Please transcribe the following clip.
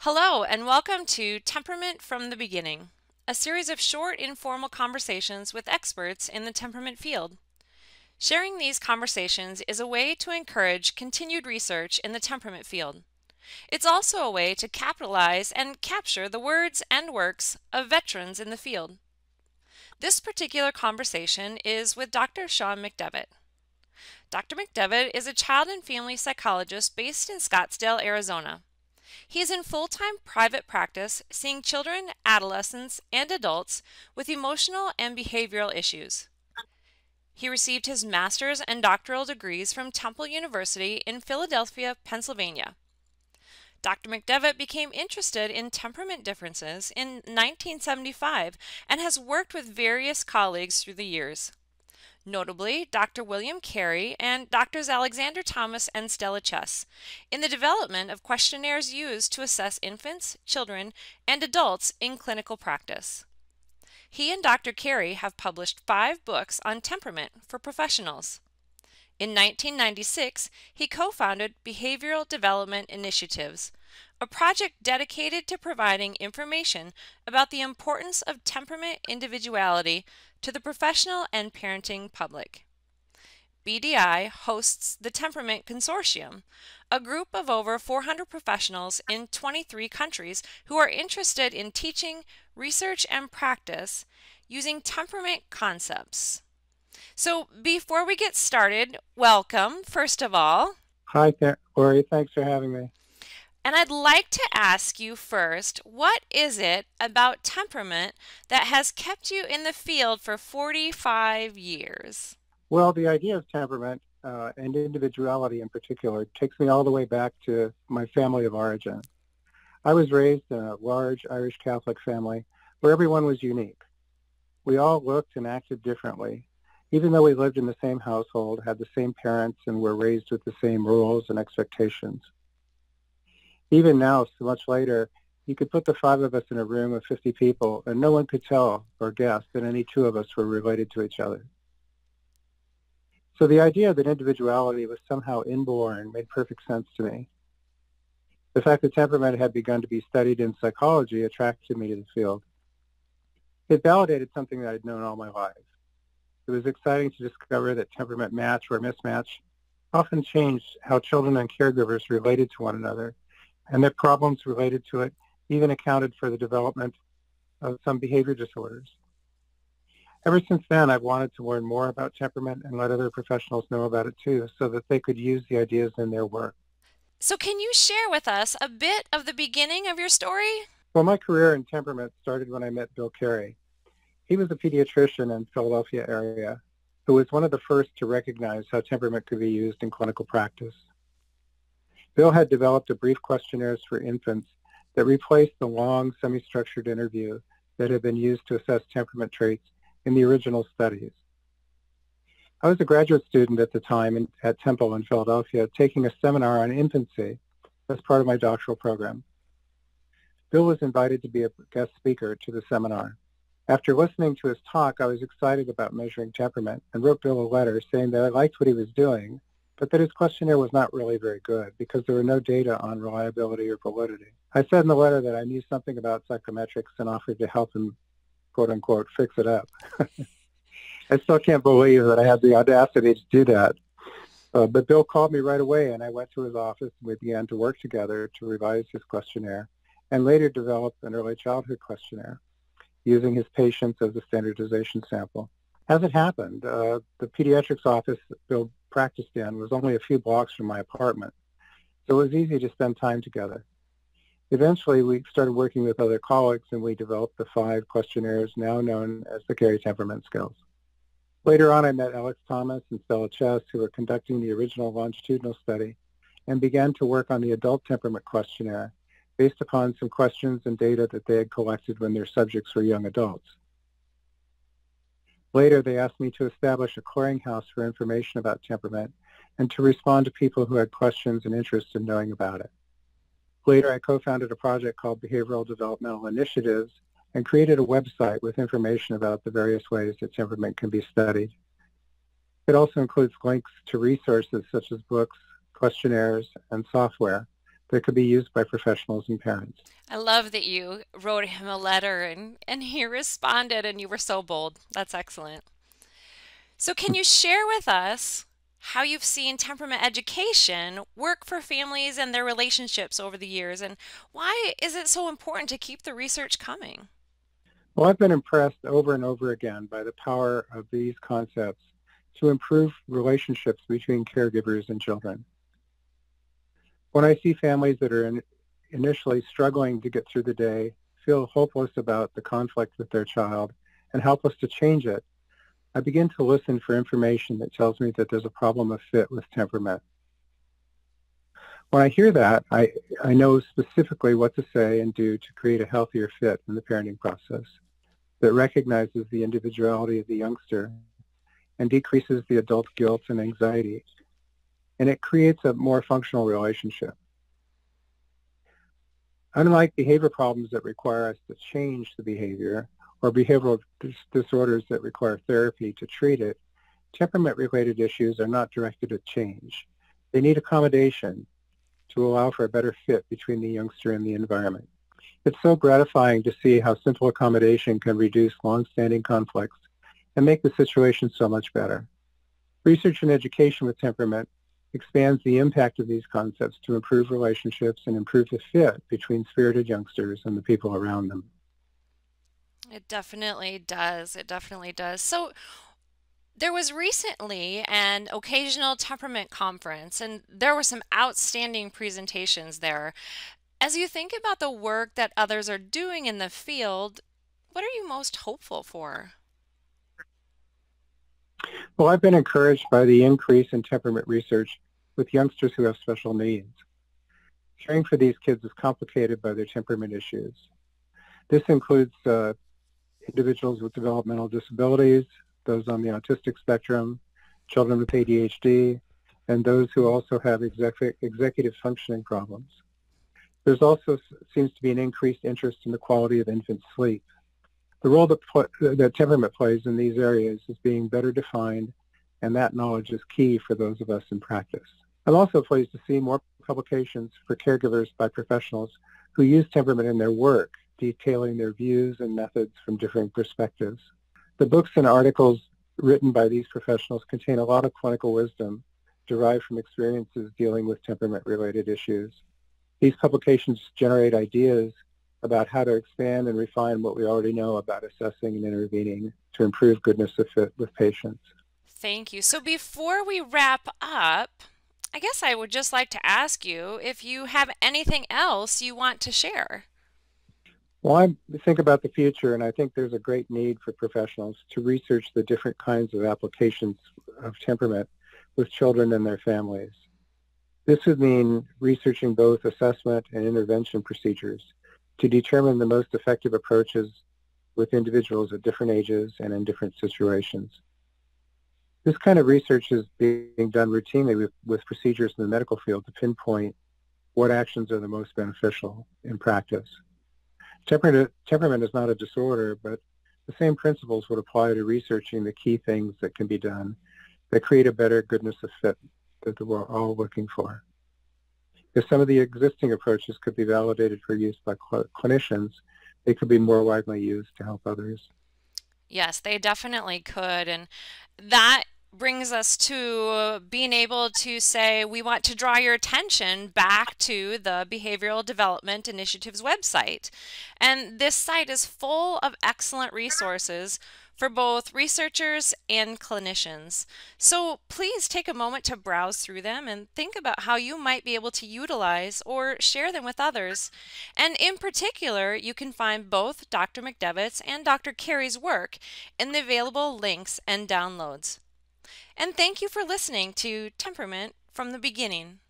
Hello, and welcome to Temperament from the Beginning, a series of short, informal conversations with experts in the temperament field. Sharing these conversations is a way to encourage continued research in the temperament field. It's also a way to capitalize and capture the words and works of veterans in the field. This particular conversation is with Dr. Sean McDevitt. Dr. McDevitt is a child and family psychologist based in Scottsdale, Arizona. He is in full-time private practice, seeing children, adolescents, and adults with emotional and behavioral issues. He received his master's and doctoral degrees from Temple University in Philadelphia, Pennsylvania. Dr. McDevitt became interested in temperament differences in 1975 and has worked with various colleagues through the years. Notably Dr. William Carey and Drs. Alexander Thomas and Stella Chess, in the development of questionnaires used to assess infants, children, and adults in clinical practice. He and Dr. Carey have published 5 books on temperament for professionals. In 1996, he co-founded Behavioral Development Initiatives, a project dedicated to providing information about the importance of temperament individuality to the professional and parenting public. BDI hosts the Temperament Consortium, a group of over 400 professionals in 23 countries who are interested in teaching, research, and practice using temperament concepts. So before we get started, welcome, first of all. Hi, Lori. Thanks for having me. And I'd like to ask you first, what is it about temperament that has kept you in the field for 45 years? Well, the idea of temperament and individuality in particular takes me all the way back to my family of origin. I was raised in a large Irish Catholic family where everyone was unique. We all looked and acted differently, even though we lived in the same household, had the same parents, and were raised with the same rules and expectations. Even now, so much later, you could put the 5 of us in a room of 50 people, and no one could tell or guess that any 2 of us were related to each other. So the idea that individuality was somehow inborn made perfect sense to me. The fact that temperament had begun to be studied in psychology attracted me to the field. It validated something that I'd known all my life. It was exciting to discover that temperament match or mismatch often changed how children and caregivers related to one another, and that problems related to it even accounted for the development of some behavior disorders. Ever since then, I've wanted to learn more about temperament and let other professionals know about it too, so that they could use the ideas in their work. So can you share with us a bit of the beginning of your story? Well, my career in temperament started when I met Bill Carey. He was a pediatrician in Philadelphia area who was one of the first to recognize how temperament could be used in clinical practice. Bill had developed a brief questionnaires for infants that replaced the long, semi-structured interview that had been used to assess temperament traits in the original studies. I was a graduate student at the time at Temple in Philadelphia, taking a seminar on infancy as part of my doctoral program. Bill was invited to be a guest speaker to the seminar. After listening to his talk, I was excited about measuring temperament and wrote Bill a letter saying that I liked what he was doing, but that his questionnaire was not really very good because there were no data on reliability or validity. I said in the letter that I knew something about psychometrics and offered to help him, quote unquote, fix it up. I still can't believe that I had the audacity to do that. But Bill called me right away, and I went to his office, and we began to work together to revise his questionnaire and later develop an early childhood questionnaire using his patients as a standardization sample. As it happened, the pediatrics office that Bill practiced in was only a few blocks from my apartment, so it was easy to spend time together. Eventually, we started working with other colleagues, and we developed the 5 questionnaires now known as the Carey Temperament Scales. Later on, I met Alex Thomas and Stella Chess, who were conducting the original longitudinal study, and began to work on the adult temperament questionnaire based upon some questions and data that they had collected when their subjects were young adults. Later, they asked me to establish a clearinghouse for information about temperament and to respond to people who had questions and interest in knowing about it. Later, I co-founded a project called Behavioral Developmental Initiatives and created a website with information about the various ways that temperament can be studied. It also includes links to resources such as books, questionnaires, and software that could be used by professionals and parents. I love that you wrote him a letter and he responded and you were so bold. That's excellent. So, can you share with us how you've seen temperament education work for families and their relationships over the years, and why is it so important to keep the research coming? Well, I've been impressed over and over again by the power of these concepts to improve relationships between caregivers and children. When I see families that are initially struggling to get through the day, feel hopeless about the conflict with their child, and helpless to change it, I begin to listen for information that tells me that there's a problem of fit with temperament. When I hear that, I know specifically what to say and do to create a healthier fit in the parenting process that recognizes the individuality of the youngster and decreases the adult guilt and anxiety. And it creates a more functional relationship. Unlike behavior problems that require us to change the behavior, or behavioral disorders that require therapy to treat it, temperament-related issues are not directed at change. They need accommodation to allow for a better fit between the youngster and the environment. It's so gratifying to see how simple accommodation can reduce long-standing conflicts and make the situation so much better. Research and education with temperament expands the impact of these concepts to improve relationships and improve the fit between spirited youngsters and the people around them. It definitely does. It definitely does. So, there was recently an occasional temperament conference, and there were some outstanding presentations there. As you think about the work that others are doing in the field, what are you most hopeful for? Well, I've been encouraged by the increase in temperament research with youngsters who have special needs. Caring for these kids is complicated by their temperament issues. This includes individuals with developmental disabilities, those on the autistic spectrum, children with ADHD, and those who also have executive functioning problems. There's also seems to be an increased interest in the quality of infant sleep. The role that temperament plays in these areas is being better defined, and that knowledge is key for those of us in practice. I'm also pleased to see more publications for caregivers by professionals who use temperament in their work, detailing their views and methods from different perspectives. The books and articles written by these professionals contain a lot of clinical wisdom derived from experiences dealing with temperament-related issues. These publications generate ideas about how to expand and refine what we already know about assessing and intervening to improve goodness of fit with patients. Thank you. So, before we wrap up, I guess I would just like to ask you if you have anything else you want to share. Well, I think about the future, and I think there's a great need for professionals to research the different kinds of applications of temperament with children and their families. This would mean researching both assessment and intervention procedures to determine the most effective approaches with individuals at different ages and in different situations. This kind of research is being done routinely with procedures in the medical field to pinpoint what actions are the most beneficial in practice. Temperament is not a disorder, but the same principles would apply to researching the key things that can be done that create a better goodness of fit that we're all looking for. If some of the existing approaches could be validated for use by clinicians, they could be more widely used to help others. Yes, they definitely could. And that brings us to being able to say we want to draw your attention back to the Behavioral Development Initiative's website. And this site is full of excellent resources for both researchers and clinicians. So please take a moment to browse through them and think about how you might be able to utilize or share them with others. And in particular, you can find both Dr. McDevitt's and Dr. Carey's work in the available links and downloads. And thank you for listening to Temperament from the Beginning.